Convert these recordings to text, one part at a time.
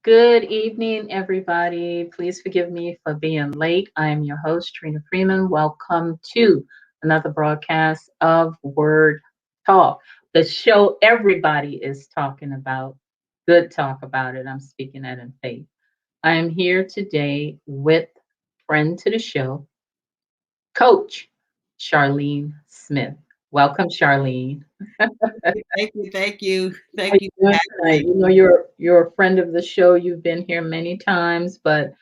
Good evening, everybody. Please forgive me for being late. I am your host, Trina Freeman. Welcome to another broadcast of Word Talk, the show everybody is talking about. Good talk about it. I'm speaking that in faith. I am here today with friend to the show, Coach Charlene Smith. Welcome, Charlene. How Thank you you for doing having tonight? me. You're a friend of the show. You've been here many times, but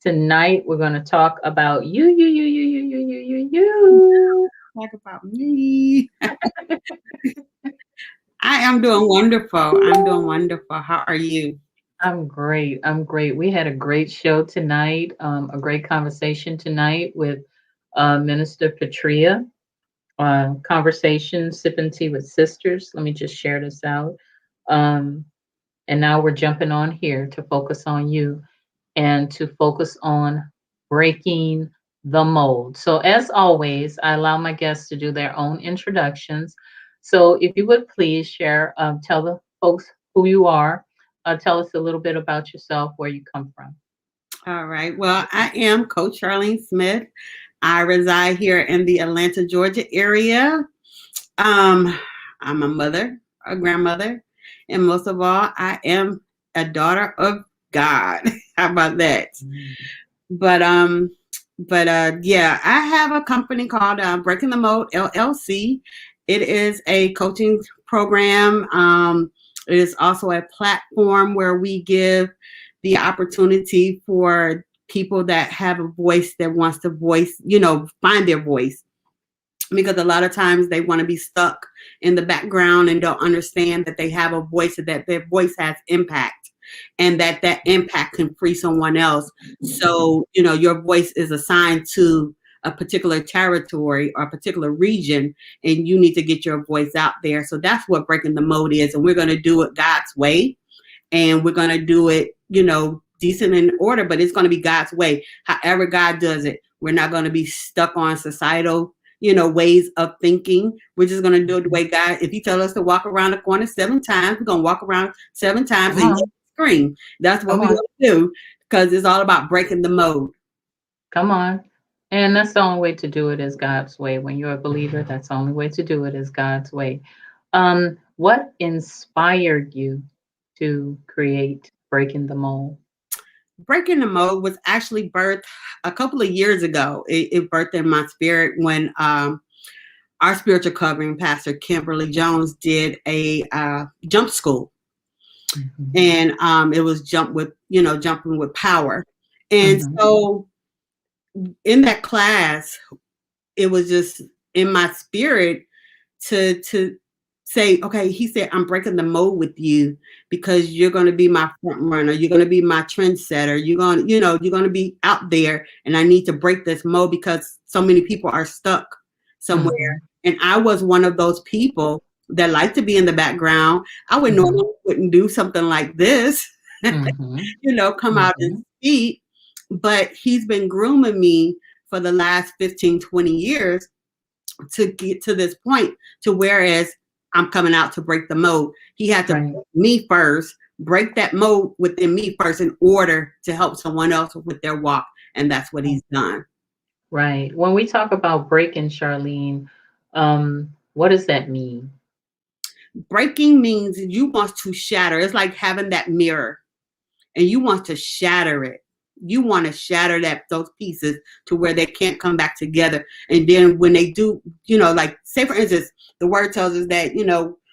tonight we're going to talk about you. Talk about me. I am doing wonderful. I'm doing wonderful. How are you? I'm great. I'm great. We had a great show tonight. A great conversation tonight with Minister Patria. Conversation, sipping tea with sisters. Let me just share this out. Um, and now we're jumping on here to focus on you and to focus on breaking the mold. So, as always, I allow my guests to do their own introductions. So, if you would please share, tell the folks who you are, tell us a little bit about yourself, where you come from. All right. Well, I am Coach Charlene Smith. I reside here in the Atlanta, Georgia area. Um, I'm a mother, a grandmother, and most of all, I am a daughter of God. How about that? Mm. But um, yeah, I have a company called Breaking the Mold LLC. It is a coaching program. It is also a platform where we give the opportunity for people that have a voice that wants to find their voice, because a lot of times they want to be stuck in the background and don't understand that they have a voice, that their voice has impact, and that impact can free someone else. So your voice is assigned to a particular territory or a particular region, and you need to get your voice out there. So that's what breaking the mold is, and we're going to do it God's way, and we're going to do it decent in order, but it's going to be God's way, however God does it. We're not going to be stuck on societal ways of thinking. We're just going to do it the way God, if he tells us to walk around the corner 7 times, we're going to walk around 7 times Come and on, scream. That's what come we're on, going to do, because it's all about breaking the mold. come on. And that's the only way to do it is God's way. When you're a believer, that's the only way to do it is God's way. What inspired you to create Breaking the Mold? Breaking the mold was actually birthed a couple of years ago. It birthed in my spirit when our spiritual covering, Pastor Kimberly Jones, did a jump school, Mhm, and it was jumping with power. And mhm, so in that class, it was just in my spirit to say, okay, he said, I'm breaking the mold with you, because you're going to be my front runner. You're going to be my trendsetter. You're going to be out there, and I need to break this mold because so many people are stuck somewhere. mhm, And I was one of those people that like to be in the background. I would mhm, normally wouldn't do something like this, mhm, come out and mhm. speak. But he's been grooming me for the last 15, 20 years to get to this point, to whereas I'm coming out to break the mold. He had to Right, break me first, break that mold within me first in order to help someone else with their walk. And that's what right, he's done. right. When we talk about breaking, Charlene, what does that mean? Breaking means you want to shatter. It's like having that mirror, and you want to shatter it. You want to shatter those pieces to where they can't come back together. And then when they do, like say for instance, the word tells us that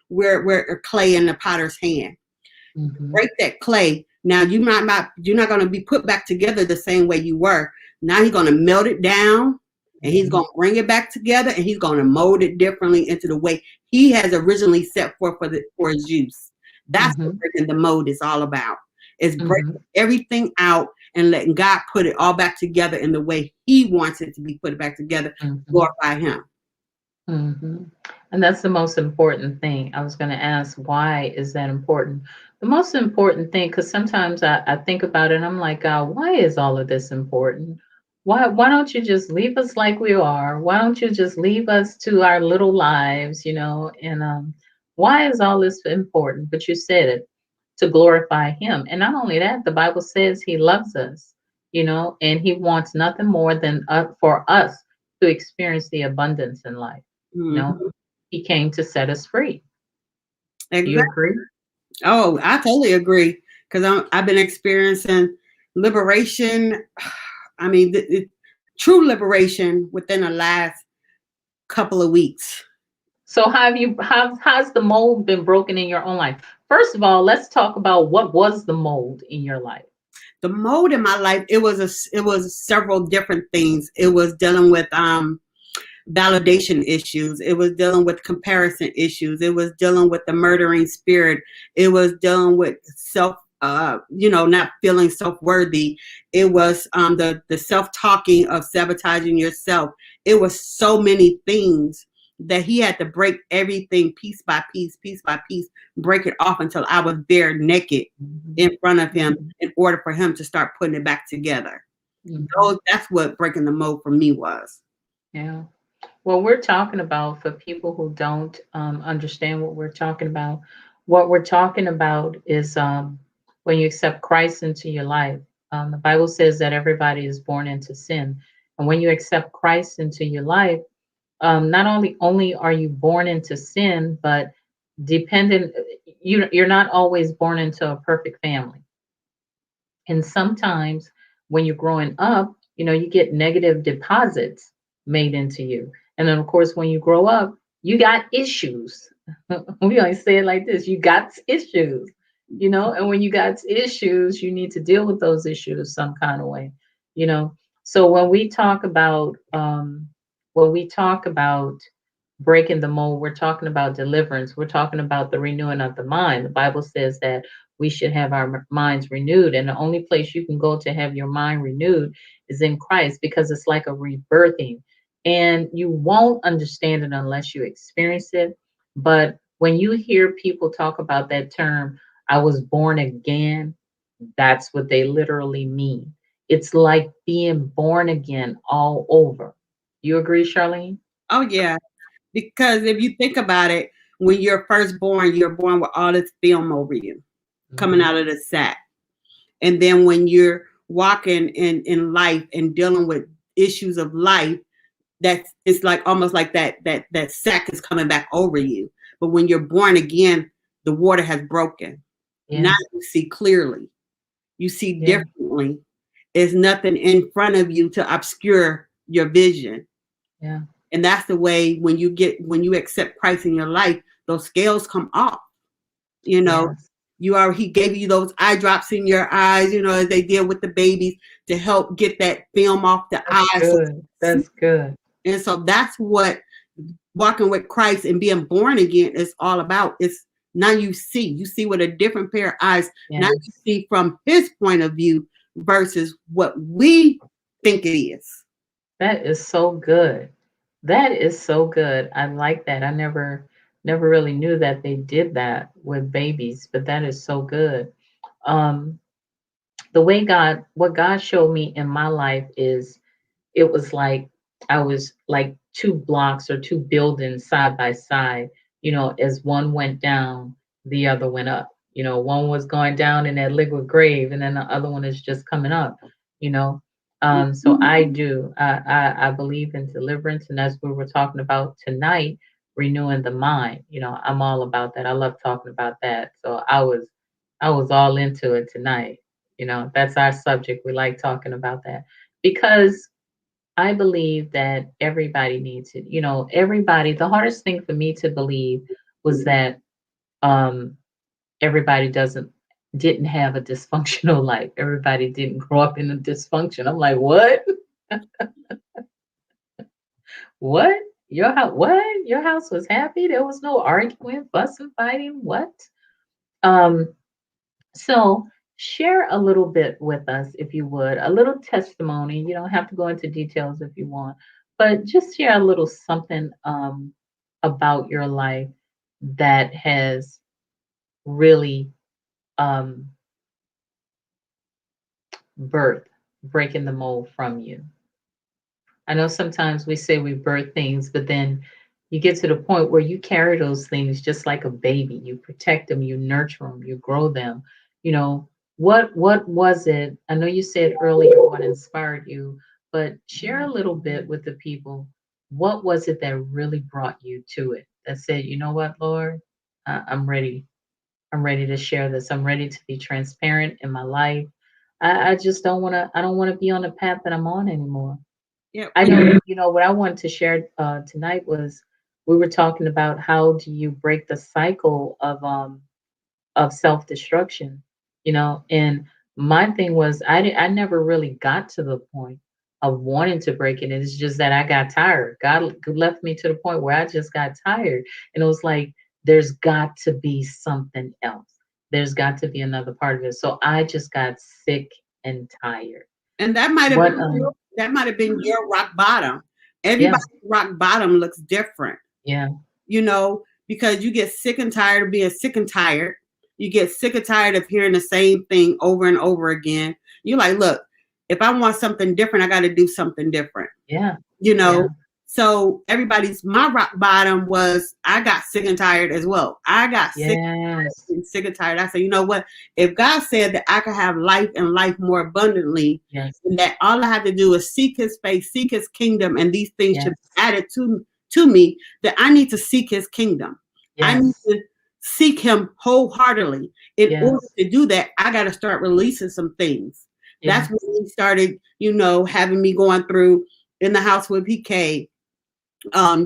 we're clay in the potter's hand. Mhm, Break that clay. Now you're not going to be put back together the same way you were. Now he's going to melt it down, and he's mhm, going to bring it back together, and he's going to mold it differently into the way he has originally set forth for his use. That's what mhm, breaking the mold is all about. It's mhm, breaking everything out and letting God put it all back together in the way he wants it to be put back together to mhm, glorify him. mhm. And that's the most important thing. I was going to ask, why is that important? The most important thing, because sometimes I think about it and I'm like, God, why is all of this important? Why don't you just leave us like we are? Why don't you just leave us to our little lives, And why is all this important? But you said it. to glorify him. And not only that, the Bible says he loves us, and he wants nothing more than for us to experience the abundance in life. You know, Mhm. he came to set us free. You Exactly. agree? Oh, I totally agree because I've been experiencing liberation. I mean, true liberation within the last couple of weeks. So how's the mold been broken in your own life? First of all, let's talk about what was the mold in your life. The mode in my life, it was several different things. It was dealing with validation issues. It was dealing with comparison issues. It was dealing with the murdering spirit. It was dealing with not feeling self-worthy. It was the self-talking of sabotaging yourself. It was so many things that he had to break everything piece by piece, break it off until I was bare naked Mhm. in front of him Mhm. in order for him to start putting it back together. Mhm. That's what breaking the mold for me was. Yeah. Well, we're talking about, for people who don't understand what we're talking about, what we're talking about is when you accept Christ into your life. The Bible says that everybody is born into sin. And when you accept Christ into your life, not only are you born into sin, but dependent, you're not always born into a perfect family. And sometimes when you're growing up, you get negative deposits made into you. And then, of course, when you grow up, you got issues. We always say it like this: you got issues, and when you got issues, you need to deal with those issues some kind of way, you know. So when we talk about breaking the mold, we're talking about deliverance. We're talking about the renewing of the mind. The Bible says that we should have our minds renewed. And the only place you can go to have your mind renewed is in Christ, because it's like a rebirthing. And you won't understand it unless you experience it. But when you hear people talk about that term, I was born again, that's what they literally mean. It's like being born again all over. You agree, Charlene? Oh yeah, because if you think about it, when you're first born, you're born with all this film over you coming Mhm. out of the sack. And then when you're walking in life and dealing with issues of life, that's it's like almost like that sack is coming back over you. But when you're born again, the water has broken. Now Yeah, you see clearly. You see yeah, differently. There's nothing in front of you to obscure your vision. yeah. And that's the way when you accept Christ in your life, those scales come off. You know, Yes. he gave you those eye drops in your eyes, as they did with the babies to help get that film off the That's eyes. good. That's good. And so that's what walking with Christ and being born again is all about. It's now you see with a different pair of eyes. Now you Yes. see from his point of view versus what we think it is. That is so good. That is so good. I like that. I never really knew that they did that with babies, but that is so good. Um the way what God showed me in my life is, it was like I was like two blocks or two buildings side by side. As one went down, the other went up. One was going down in that liquid grave, and then the other one is just coming up. You know, so I believe in deliverance, and that's what we're talking about tonight. Renewing the mind. I'm all about that. I love talking about that. So I was all into it tonight. That's our subject. We like talking about that because I believe that everybody needs it. Everybody, the hardest thing for me to believe was that um everybody didn't have a dysfunctional life. Everybody didn't grow up in a dysfunction. I'm like, what? What? Your house what? Your house was happy? There was no arguing, fussing, fighting? What? Um So, share a little bit with us, if you would, a little testimony. You don't have to go into details if you want, but just share a little something about your life that has really um, birthed, breaking the mold from you. I know sometimes we say we birth things, but then You get to the point where you carry those things just like a baby. You protect them, you nurture them, you grow them. You know, what was it? I know you said earlier what inspired you, but share a little bit with the people. What was it that really brought you to it? That said, you know what, Lord, I'm ready. I'm ready to share this. I'm ready to be transparent in my life. I just don't want to. I don't want to be on the path that I'm on anymore. Yeah. I know, you know, what I wanted to share tonight was we were talking about how do you break the cycle of self-destruction, you know, and my thing was I never really got to the point of wanting to break it. It's just that I got tired. God left me to the point where I just got tired, and it was like there's got to be something else. There's got to be another part of it. So I just got sick and tired. And that might have What been that might have been your rock bottom. yeah, Everybody's rock bottom looks different, yeah, you know, because you get sick and tired of being sick and tired. You get sick and tired of hearing the same thing over and over again. You're like, look, if I want something different, I got to do something different, yeah, you yeah, know. So my rock bottom was I got sick and tired as well. I got sick yes, and sick and tired. I said, you know what? If God said that I could have life and life more abundantly, yes, and that all I have to do is seek His face, seek His kingdom, and these things should yes, be added to me, that I need to seek His kingdom. I need yes, to seek Him wholeheartedly. In order yes, to do that, I got to start releasing some things. That's yeah, when He started, you know, having me going through in the house with PK,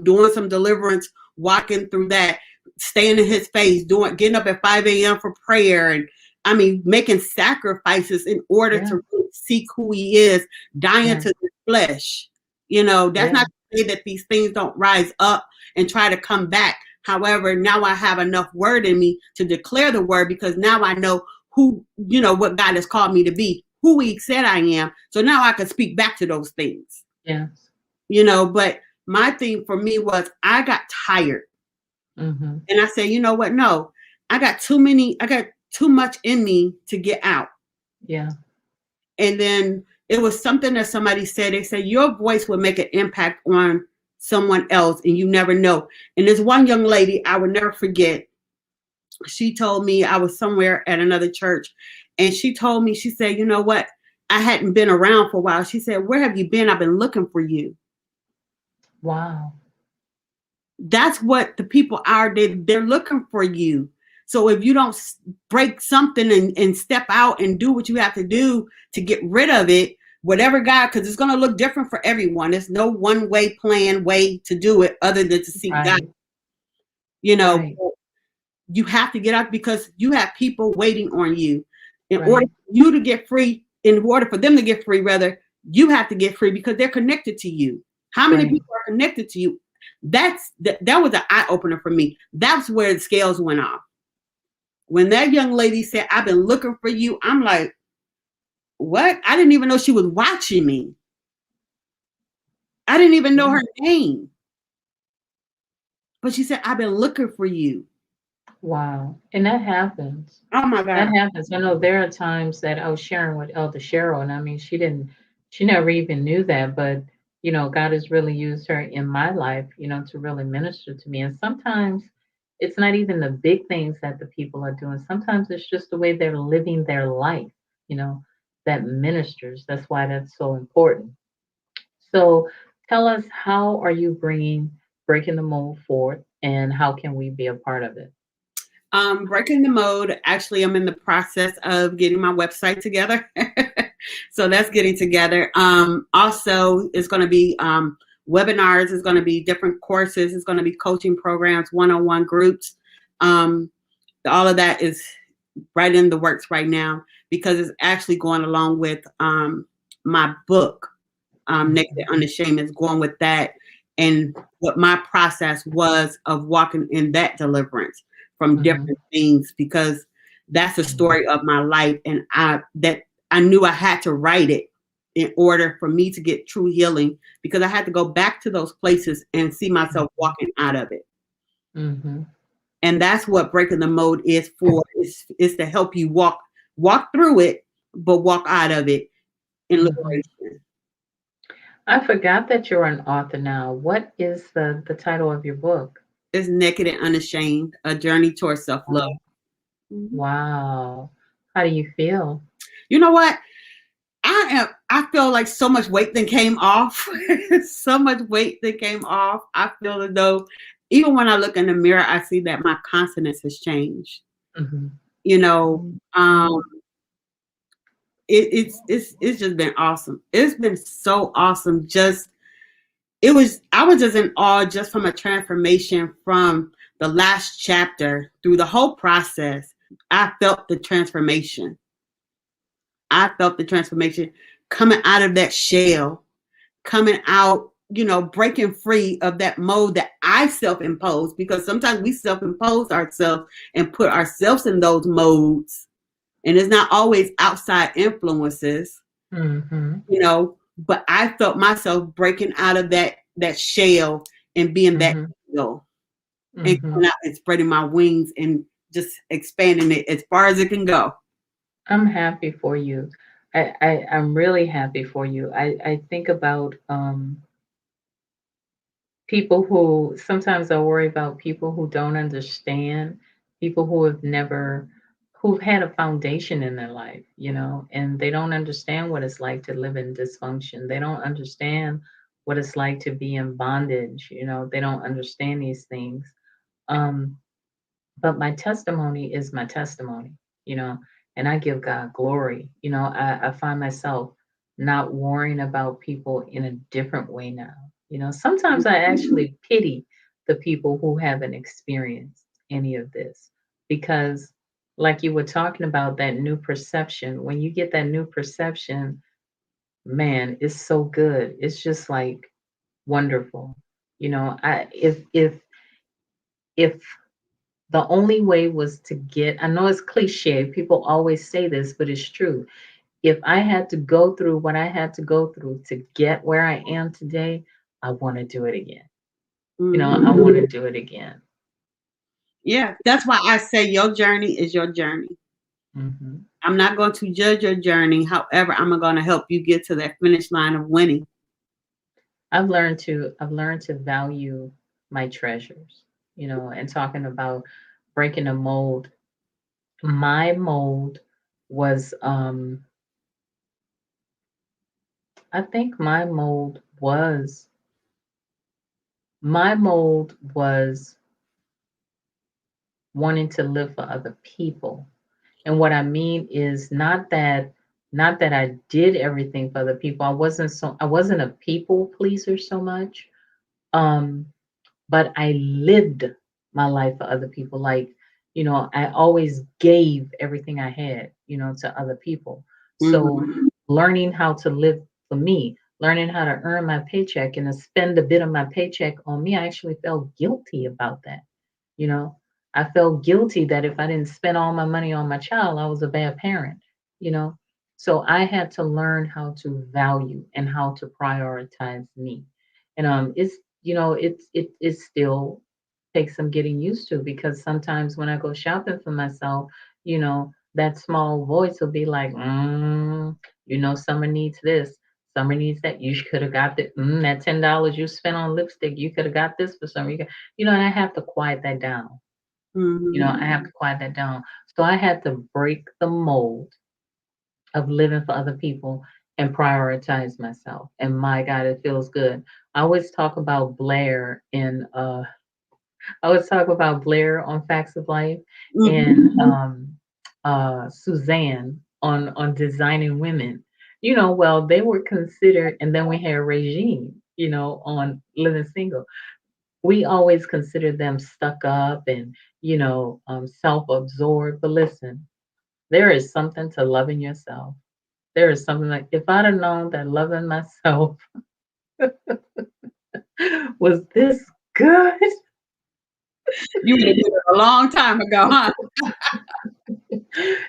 doing some deliverance, walking through that, staying in His face, getting up at 5 a.m. for prayer, and I mean, making sacrifices in order yeah, to really seek who He is, dying yeah, to the flesh. You know, that's yeah, not to say that these things don't rise up and try to come back. However, now I have enough word in me to declare the word, because now I know who, you know, what God has called me to be, who He said I am. So now I can speak back to those things, yes. you know. But my thing for me was I got tired, Mhm. and I said, you know what? No, I got too much in me to get out. Yeah. And then it was something that somebody said. They said your voice will make an impact on someone else, and you never know. And there's one young lady I would never forget. She told me, I was somewhere at another church, and she told me, she said, you know what? I hadn't been around for a while. She said, where have you been? I've been looking for you. Wow. That's what the people are. They're looking for you. So if you don't break something and step out and do what you have to do to get rid of it, whatever God, because it's going to look different for everyone. There's no one way plan way to do it other than to seek God. Right. You know, Right. you have to get out because you have people waiting on you. In order Right. for you to get free, in order for them to get free, rather, you have to get free because they're connected to you. How many Right. people are connected to you? That was an eye opener for me. That's where the scales went off. When that young lady said, I've been looking for you, I'm like, what? I didn't even know she was watching me. I didn't even know Yeah. her name. But she said, I've been looking for you. Wow. And that happens. Oh my That God. happens. I know there are times that I was sharing with Elder Cheryl, and I mean, she never even knew that, but you know, God has really used her in my life, you know, to really minister to me. And sometimes it's not even the big things that the people are doing. Sometimes it's just the way they're living their life, you know, that ministers. That's why that's so important. So tell us, how are you breaking the mold forward, and how can we be a part of it? Breaking the mode. Actually, I'm in the process of getting my website together. So that's getting together. Also, it's going to be webinars, it's going to be different courses, it's going to be coaching programs, one-on-one groups. Um, all of that is right in the works right now because it's actually going along with my book, Naked Mhm, and Unashamed, is going with that, and what my process was of walking in that deliverance from mhm, different things, because that's the story of my life, and I knew I had to write it in order for me to get true healing, because I had to go back to those places and see myself mhm, walking out of it. mhm, And that's what breaking the mode is for, is to help you walk through it, but walk out of it in mhm. liberation. I forgot that you're an author now. What is the title of your book? It's Naked and Unashamed, A Journey Towards Self-Love. Wow. Mhm. Wow. How do you feel? You know what? I feel like so much weight that came off. So much weight that came off. I feel as though even when I look in the mirror, I see that my consonants has changed. Mhm. You know, Mhm. it's just been awesome. It's been so awesome. Just I was just in awe just from a transformation from the last chapter through the whole process. I felt the transformation. I felt the transformation coming out of that shell, coming out, breaking free of that mode that I self-imposed, because sometimes we self-impose ourselves and put ourselves in those modes. And it's not always outside influences, Mhm. but I felt myself breaking out of that shell and being that Mhm. eagle and Mhm. coming out and spreading my wings and just expanding it as far as it can go. I'm happy for you. I'm really happy for you. I think about people who sometimes I worry about people who don't understand, people who have never, who've had a foundation in their life, and they don't understand what it's like to live in dysfunction. They don't understand what it's like to be in bondage. They don't understand these things. Um, but my testimony is my testimony, you know, and I give God glory. I find myself not worrying about people in a different way now. Sometimes I actually pity the people who haven't experienced any of this because, like you were talking about, that new perception, when you get that new perception, man, it's so good. It's just like wonderful. If the only way was to get, I know it's cliche, people always say this, but it's true. If I had to go through what I had to go through to get where I am today, I want to do it again. I Mhm. want to do it again. Yeah, that's why I say your journey is your journey. Hmm. I'm not going to judge your journey. However, I'm going to help you get to that finish line of winning. I've learned to value my treasures, and talking about breaking a mold. My mold was I think my mold was wanting to live for other people. And what I mean is not that I did everything for other people. I wasn't a people pleaser so much. Um, but I lived my life for other people. Like, I always gave everything I had, to other people. So Mhm. learning how to live for me, learning how to earn my paycheck and to spend a bit of my paycheck on me, I actually felt guilty about that. You know, I felt guilty that if I didn't spend all my money on my child, I was a bad parent, you know. So I had to learn how to value and how to prioritize me. And it still takes some getting used to because sometimes when I go shopping for myself, that small voice will be like, summer needs this. Summer needs that. You could have got that $10 you spent on lipstick. You could have got this for summer. And I have to quiet that down. I Mhm. have to quiet that down. So I had to break the mold of living for other people and prioritize myself. And my God, it feels good. I always talk about Blair in I always talk about Blair on Facts of Life and Mhm. Suzanne on Designing Women. Well, they were considered, and then we had Regine, on Living Single. We always consider them stuck up and self-absorbed. But listen, there is something to loving yourself. There is something like if I'd have known that loving myself was this good. You would have did it a long time ago, huh?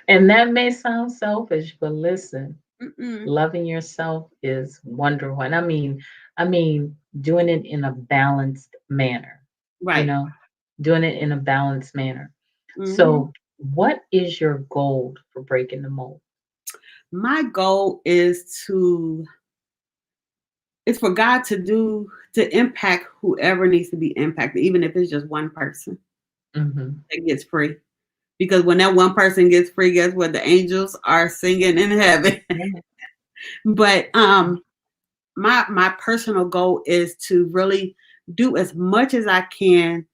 And that may sound selfish, but listen, Mm-mm. loving yourself is wonderful. And I mean doing it in a balanced manner, you Right. know, doing it in a balanced manner. Mhm. So what is your goal for breaking the mold? My goal is to it's for God to impact whoever needs to be impacted, even if it's just one person Mhm. that gets free. Because when that one person gets free, guess what? The angels are singing in heaven. Yeah. But my personal goal is to really do as much as I can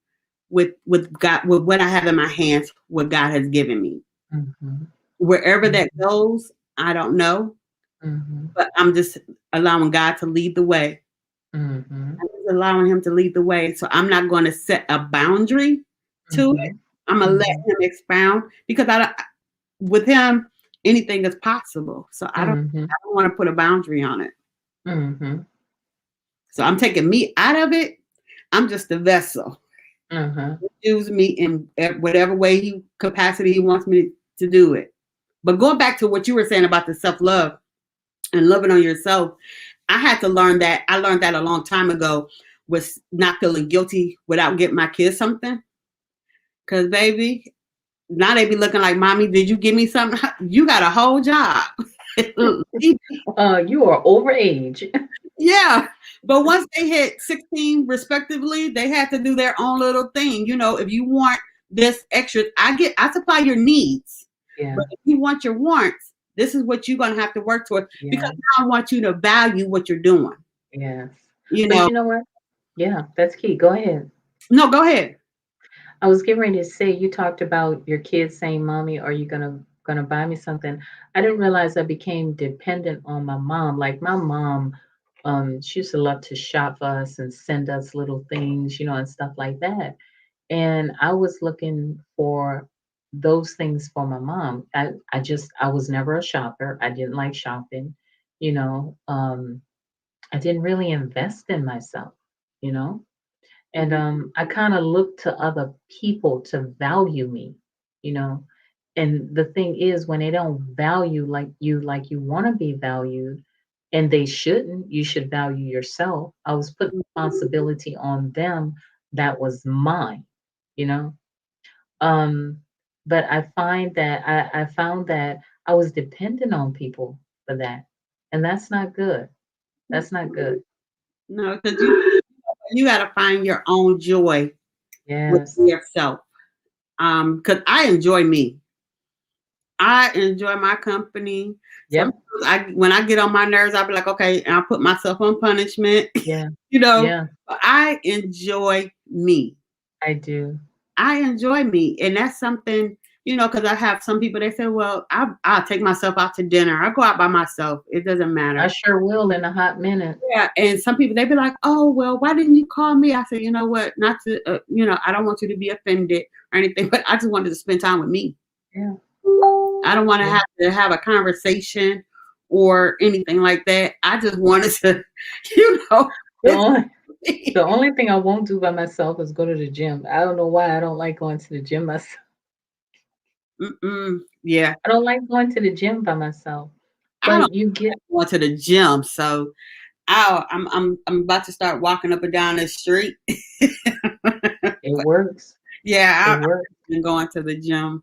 with God, with what I have in my hands, what God has given me. Mhm. Wherever that Mhm. goes, I don't know, Mhm. but I'm just allowing God to lead the way. Mhm. I'm just allowing Him to lead the way. So I'm not going to set a boundary to it. Mhm. I'm gonna let Mhm. Him expound because with Him anything is possible. So Mhm. I don't want to put a boundary on it. Mhm. So I'm taking me out of it. I'm just a vessel. Mhm. Use me in whatever way capacity He wants me to do it. But going back to what you were saying about the self love and loving on yourself, I had to learn that. I learned that a long time ago, was not feeling guilty without getting my kids something. Cause baby, now they be looking like, mommy, did you give me something? You got a whole job. You are over age. Yeah. But once they hit 16 respectively, they had to do their own little thing. If you want this extra, I supply your needs. Yeah. But if you want your wants, this is what you're gonna have to work toward because Yeah. now I want you to value what you're doing. Yes. You But know, you know what? Yeah, that's key. Go ahead. no, go ahead. I was getting ready to say you talked about your kids saying, "Mommy, are you gonna buy me something?" I didn't realize I became dependent on my mom. Like my mom, she used to love to shop for us and send us little things, and stuff like that. And I was looking for those things for my mom. I was never a shopper. I didn't like shopping, you know. I didn't really invest in myself, you know. And Mhm. I kind of look to other people to value me, you know. And the thing is, when they don't value like you want to be valued, and they shouldn't, you should value yourself. I was putting responsibility on them that was mine, you know. Um, but I found that I was dependent on people for that, and that's not good. That's not good. No, because you got to find your own joy with Yes. yourself. Because I enjoy me. I enjoy my company. Sometimes Yep. when I get on my nerves, I'll be like, okay, and I'll put myself on punishment. Yeah. you know, Yeah. but I enjoy me. I do. I enjoy me. And that's something, because I have some people, they say, well, I'll take myself out to dinner. I'll go out by myself. It doesn't I matter. sure will in a hot minute. Yeah. And some people, they be like, oh, well, why didn't you call me? I said, you know what? Not to, I don't want you to be offended or anything, but I just wanted to spend time with me. Yeah. I don't want to Yeah. have a conversation or anything like that. I just wanted to, you know, The it's only the only thing I won't do by myself is go to the gym. I don't know why I don't like going to the gym myself. yeah. I don't like going to the gym by myself. I don't But you get go to the gym, so I'm about to start walking up and down the street. it works. It Yeah, works. I've been going to the gym.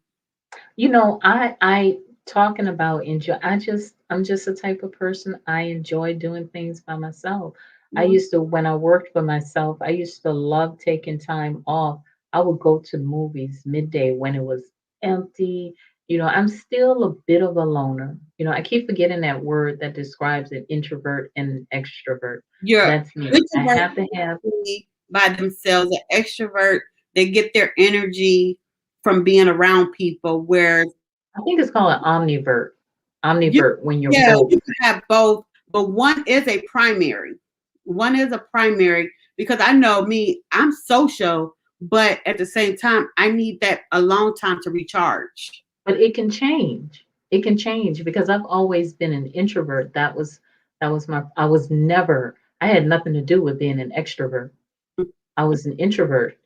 I talking about enjoy. I'm just a type of person. I enjoy doing things by myself. I Mhm. used to when I worked for myself. I used to love taking time off. I would go to movies midday when it was empty. I'm still a bit of a loner. I keep forgetting that word that describes an introvert and an extrovert. You're That's me. I introvert have to have. by themselves. An extrovert, they get their energy from being around people. Where I think it's called an omnivert. you, Omnivert when you're yeah, both. you can have both, but one is a primary. One is a primary because I know me, I'm social, but at the same time, I need that a long time to recharge. But it can change. It can change because I've always been an introvert. That was my I was never I had nothing to do with being an extrovert. I was an introvert.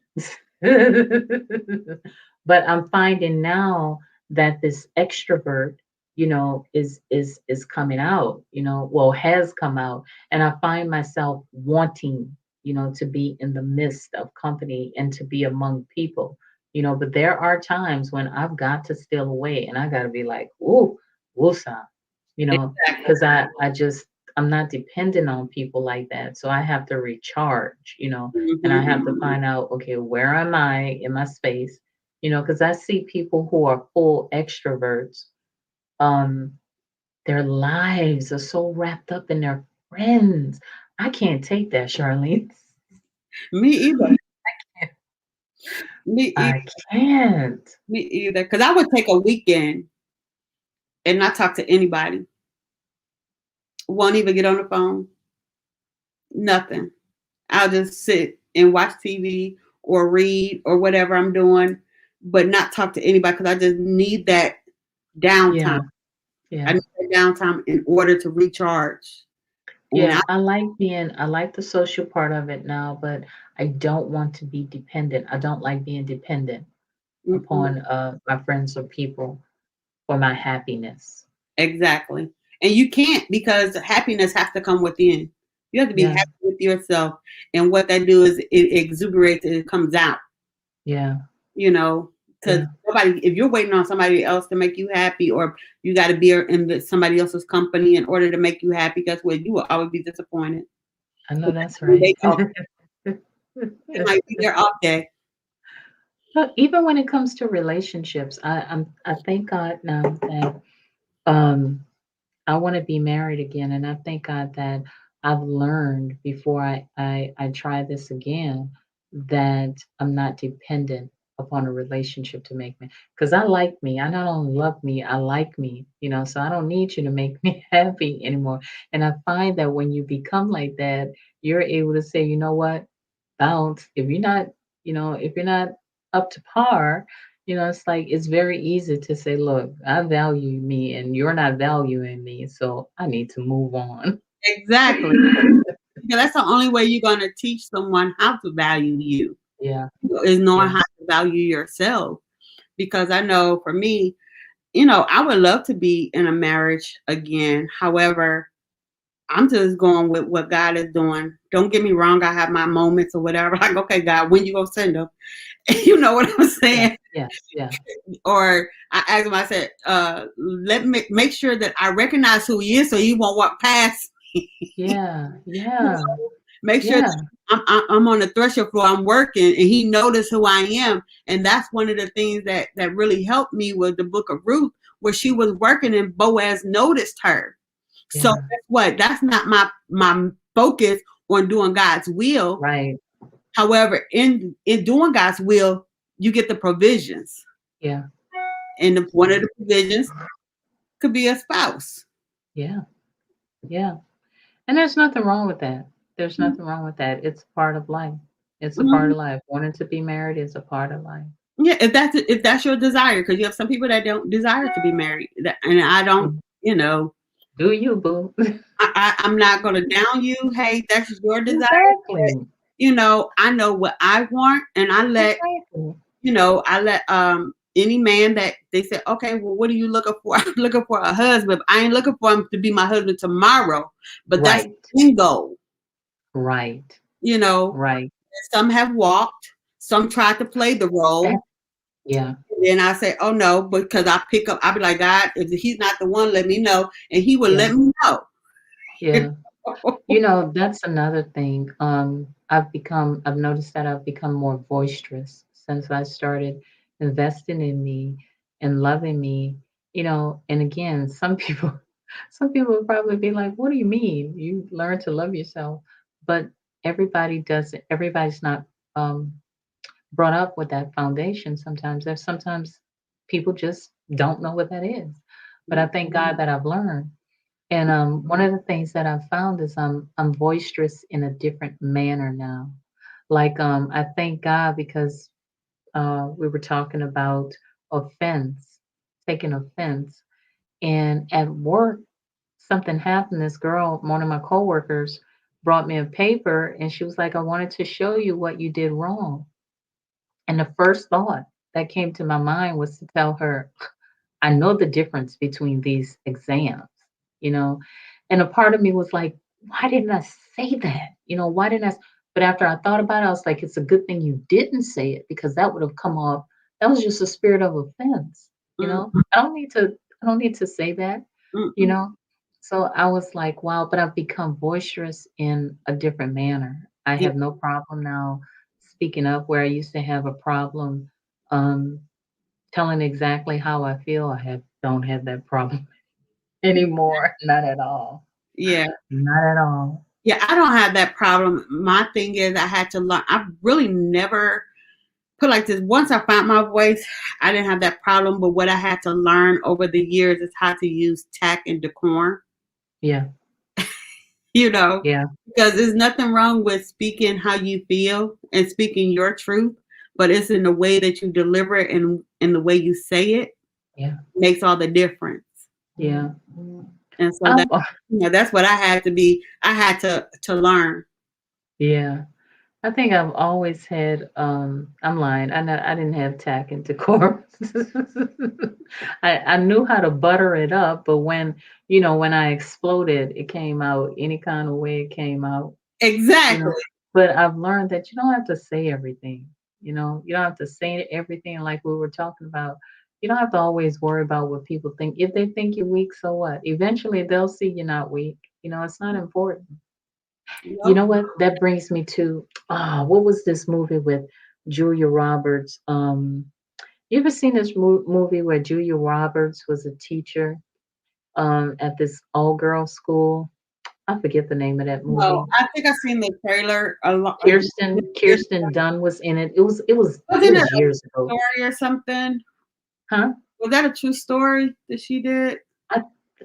But I'm finding now that this extrovert, is coming out, well, has come out. And I find myself wanting, to be in the midst of company and to be among people. But there are times when I've got to steal away and I gotta be like, ooh, woosah, Exactly. because I just I'm not dependent on people like that. So I have to recharge, and I have to Hmm. find out, okay, where am I in my space? Because I see people who are full extroverts. Um, their lives are so wrapped up in their friends. I can't take that, Charlene. Me either. Me I either. can't. Me either. Because I would take a weekend and not talk to anybody. Won't even get on the phone. Nothing. I'll just sit and watch TV or read or whatever I'm doing, but not talk to anybody because I just need that downtime. Yeah, I yeah. need that downtime in order to recharge. And I, Yeah, I like the social part of it now, but I don't want to be dependent. I don't like being dependent mm-mm, upon my friends or people for my happiness. exactly. And you can't because happiness has to come within. You have to be Yeah, happy with yourself. And what that do is it exuberates and it comes out, yeah, you know, because yeah. nobody, if you're waiting on somebody else to make you happy or you got to be somebody else's company in order to make you happy, guess what? You will always be disappointed. I know that's They, right. off, they might be their off day. But even when it comes to relationships, I thank God now that um I want to be married again, and I thank God that I've learned before I try this again that I'm not dependent upon a relationship to make me, because I like me. I not only love me, I like me, so I don't need you to make me happy anymore. And I find that when you become like that, you're able to say, you know what, bounce. If you're not up to par, it's like it's very easy to say, look, I value me and you're not valuing me, so I need to move on. Exactly. Yeah, that's the only way you're going to teach someone how to value you Yeah, is knowing yeah, how to value yourself. Because I know for me, I would love to be in a marriage again. However, I'm just going with what God is doing. Don't get me wrong. I have my moments or whatever. Like, okay, God, when you gonna send them? You know what I'm yeah, saying? yeah, yeah, Or I asked him, I said, let me make sure that I recognize who he is so he won't walk past. yeah, You yeah, know, make sure yeah, that I'm on the threshold floor, I'm working, and he noticed who I am. And that's one of the things that really helped me with the book of Ruth, where she was working and Boaz noticed her. So yeah. guess what? That's not my focus on doing God's will. Right. However, in doing God's will, you get the provisions. Yeah, And one of the provisions could be a spouse. yeah, yeah. And there's nothing wrong with that. There's nothing wrong with that. It's a part of life. It's a part Mhm. of life. Wanting to be married is a part of life. Yeah, if that's your desire, because you have some people that don't desire to be married, and I don't. Mhm. You know, Do you, boo? I'm not going to down you. Hey, that's your desire. Exactly. I know what I want, and Exactly. I let any man that they say, okay, well, what are you looking for? I'm looking for a husband. I ain't looking for him to be my husband tomorrow, but that's Right. the end goal. Right. You know, Right. some have walked, some tried to play the That role. yeah. And then I say, oh no, because I pick up, I'll be like, God, if he's not the one, let me know. And he will Yeah. let me know. Yeah. That's another thing. I've noticed that I've become more boisterous since I started investing in me and loving me, and again, some people some people would probably be like, what do you mean? You learn to love yourself. But everybody doesn't, everybody's not um brought up with that foundation sometimes. There's sometimes people just don't know what that is. But I thank God that I've learned. And one of the things that I've found is I'm boisterous in a different manner now. Like I thank God because we were talking about offense, taking offense, and at work something happened. This girl, one of my coworkers, brought me a paper, and she was like, "I wanted to show you what you did wrong." And the first thought that came to my mind was to tell her, I know the difference between these exams, you know? And a part of me was like, why didn't I say that? Why didn't I? But after I thought about it, I was like, it's a good thing you didn't say it because that would have come off. That was just a spirit of offense, you Mm, know? I don't need to say that, you mm, know? So I was like, wow, but I've become boisterous in a different manner. I Yeah, have no problem now speaking up where I used to have a problem um, telling exactly how I feel. Don't have that problem anymore. Not at all. yeah. Not at all. Yeah, I don't have that problem. My thing is I had to learn. I've really never put like this. Once I found my voice, I didn't have that problem. But what I had to learn over the years is how to use tact and decorum, Yeah. you know, Yeah. because there's nothing wrong with speaking how you feel and speaking your truth, but it's in the way that you deliver it and in the way you say it Yeah. makes all the difference. Yeah. And so I've, that, that's what I had to be. I had to learn. yeah. I think I've always had I'm lying. I didn't have tact and decorum. I knew how to butter it up, but when I exploded, it came out any kind of way it came out, you Exactly. know. But I've learned that you don't have to say everything. You don't have to say everything like we were talking about. You don't have to always worry about what people think. If they think you're weak, so what? Eventually they'll see you're not weak. It's not important. You Nope. know what? That brings me to what was this movie with Julia Roberts? You ever seen this movie where Julia Roberts was a teacher at this all girl school? I forget the name of that No, movie. I think I've seen the trailer a lot. Kirsten Dunn was in it. It Wasn't it was a years ago, story or something? huh? Was that a true story that she did? I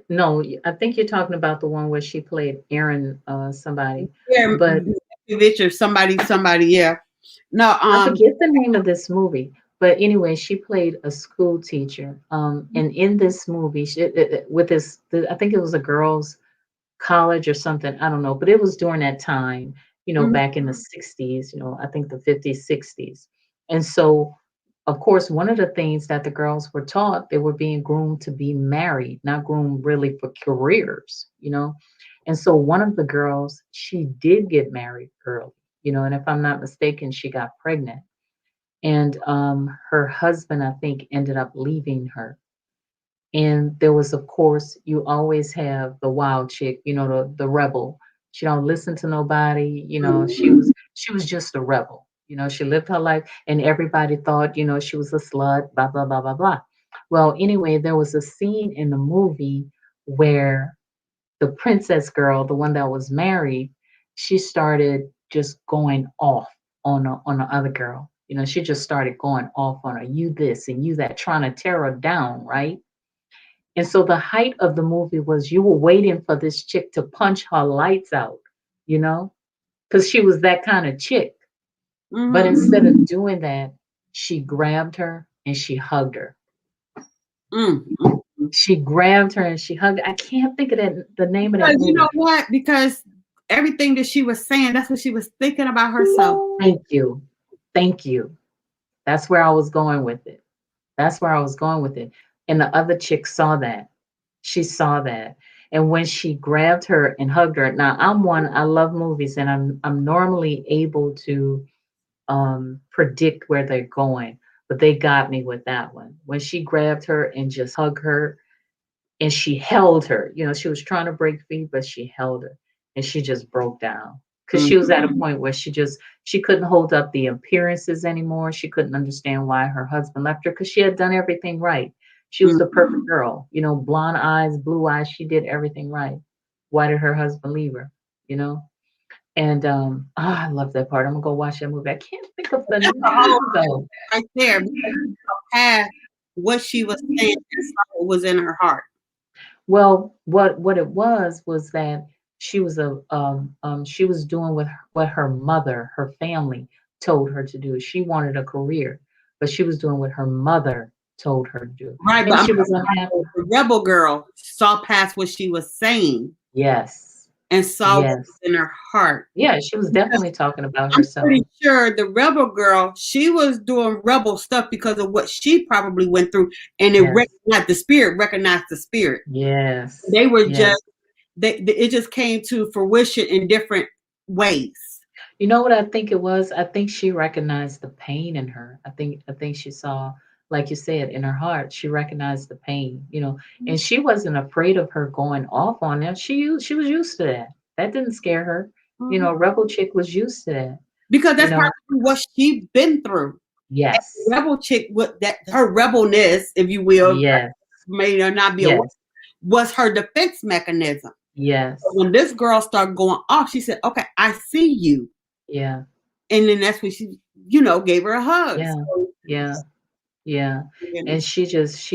No, I think you're talking about the one where she played Aaron somebody, Yeah, but Mitch or somebody. Yeah. No. I forget the name of this movie, but anyway, she played a school teacher. And in this movie, with I think it was a girls' college or something. I don't know, but it was during that time, Mhm. back in the '60s. I think the '50s, '60s, and so. Of course, one of the things that the girls were taught, they were being groomed to be married, not groomed really for careers. And so one of the girls, she did get married early, and if I'm not mistaken, she got pregnant. And her husband, I think, ended up leaving her. And there was, of course, you always have the wild chick, the rebel. She don't listen to nobody. She was just a rebel. She lived her life, and everybody thought, she was a slut. Blah blah blah blah blah. Well, anyway, there was a scene in the movie where the princess girl, the one that was married, she started just going off on the other girl. She just started going off on her, you this and you that, trying to tear her down, right? And so the height of the movie was you were waiting for this chick to punch her lights out, you know, because she was that kind of chick. But Mhm. instead of doing that, she grabbed her and she hugged her. Mm, mm, mm. She grabbed her and she hugged her. I can't think of the name of that Because you know movie. what? Because everything that she was saying, that's what she was thinking about herself. Thank you. Thank you. That's where I was going with it. That's where I was going with it. And the other chick saw that. She saw that. And when she grabbed her and hugged her, now I love movies and I'm normally able to predict where they're going, but they got me with that one. When she grabbed her and just hugged her and she held her. She was trying to break free, but she held her and she just broke down because Mm, she was at a point where she couldn't hold up the appearances anymore. She couldn't understand why her husband left her because she had done everything right. She was mm. the perfect girl, blonde eyes, blue eyes. She did everything right. Why did her husband leave her? You know? And I love that part. I'm gonna go watch that movie. I can't think of the That's a whole name though. right there. Because you saw past what she was saying and saw what was in her heart. Well, what it was that she was doing what her mother, her family told her to do. She wanted a career, but she was doing what her mother told her to do, Right, but and I'm she talking was unhappy. about the rebel girl saw past what she was saying Yes, and saw what yes, was in her heart. yeah. She was definitely talking about I'm herself. pretty sure the rebel girl, she was doing rebel stuff because of what she probably went through, and Yes, recognized the spirit. yes, They were yes. just it just came to fruition in different ways. You know what I think it was? I think she recognized the pain in her. I think she saw like you said, in her heart, she recognized the pain, and she wasn't afraid of her going off on them. She was used to that. That didn't scare her. Mhm. Rebel chick was used to that. Because You that's know, probably what she been through. And the yes, rebel chick, what that her rebelness, if you will, yes, may or not be aware, yes, was her defense mechanism. So yes, when this girl started going off, she said, "Okay, I see you," yeah, and then that's when she, gave her a hug. yeah, So, yeah. Yeah, and goodness. she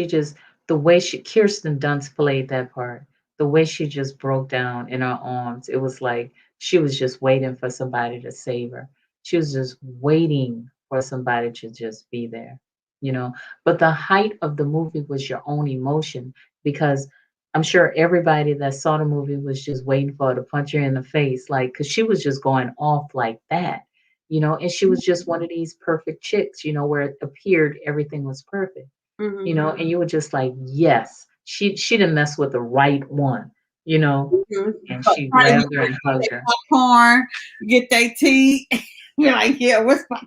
just the way Kirsten Dunst played that part, the way she just broke down in her arms, it was like she was just waiting for somebody to save her. She was just waiting for somebody to just be there, you know. But the height of the movie was your own emotion because I'm sure everybody that saw the movie was just waiting for her to punch her in the face, like, because she was just going off like that, and she was just one of these perfect chicks, where it appeared everything was perfect, Mhm. and you were just like, yes, she didn't mess with the right one, Mhm. and But she trying to grabbed her and get hugged their her. popcorn, get their tea. We're like, yeah, what's my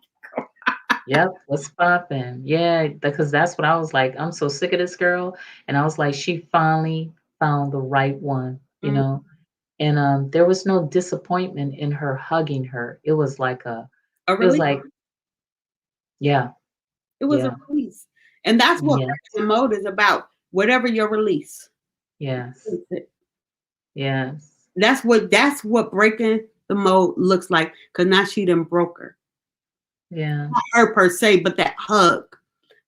Yep, what's poppin'? Yeah, because that's what I was like. I'm so sick of this girl, and I was like, she finally found the right one, Mhm. and there was no disappointment in her hugging her. A It was release. like, yeah, It was a yeah, release. And that's what yeah, breaking the mode is about. Whatever your release. yes, yes, That's what breaking the mold looks like. Cause now she done broke her. yeah, Not her per se, but that hug.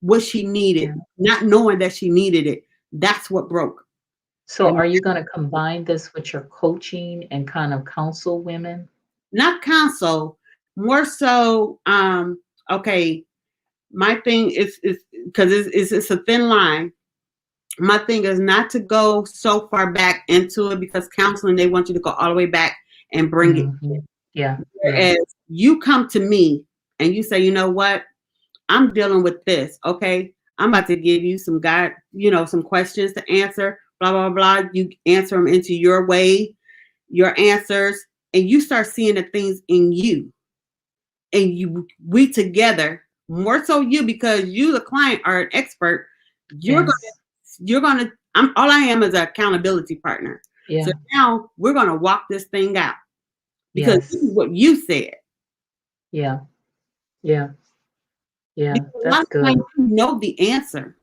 What she needed, yeah. not knowing that she needed it. That's what broke. So And are you gonna combine this with your coaching and kind of counsel women? not console, more so, okay, my thing is because it's a thin line. My thing is not to go so far back into it because counseling, they want you to go all the way back and bring it. Mhm. Yeah, yeah, Whereas you come to me and you say, you know what, I'm dealing with this. Okay. I'm about to give you some some questions to answer, blah, blah, blah. You answer them into your way, your answers, and you start seeing the things in you. And we together, more so you, because you, the client, are an expert. You're gonna, yes, all I am is an accountability partner. So yeah, now we're gonna walk this thing out because this is yes, what you said. yeah, yeah, yeah, Because a lot that's of times good. you know the answer.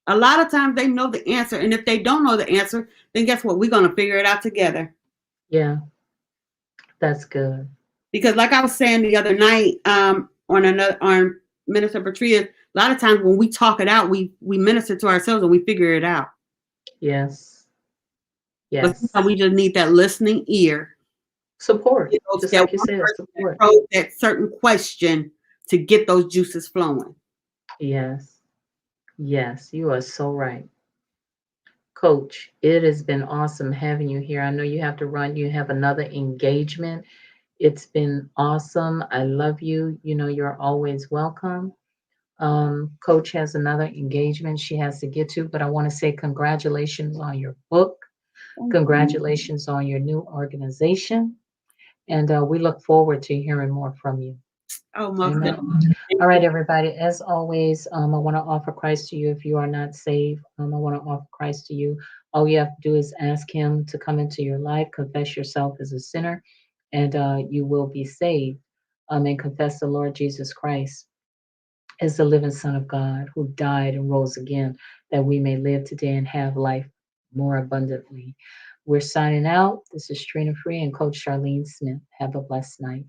A lot of times they know the answer, and if they don't know the answer, then guess what? We're gonna figure it out together. Yeah, that's good. Because, like I was saying the other night, on Minister Patria, a lot of times when we talk it out, we minister to ourselves and we figure it out. Yes, But sometimes yes. we just need that listening ear, Support, just that like you one said, person that support. probes that certain question to get those juices flowing. Yes, yes, you are so right. Coach, it has been awesome having you here. I know you have to run, you have another engagement. It's been awesome. I love you. You're always welcome. Coach has another engagement she has to get to, but I want to say congratulations on your book. Thank you. Congratulations on your new organization. And we look forward to hearing more from you. Oh, most Amen. definitely. Thank All right, you. everybody. As always, I want to offer Christ to you if you are not saved. I want to offer Christ to you. All you have to do is ask Him to come into your life, confess yourself as a sinner, and you will be saved. And confess the Lord Jesus Christ as the living Son of God who died and rose again, that we may live today and have life more abundantly. We're signing out. This is Trina Free and Coach Charlene Smith. Have a blessed night.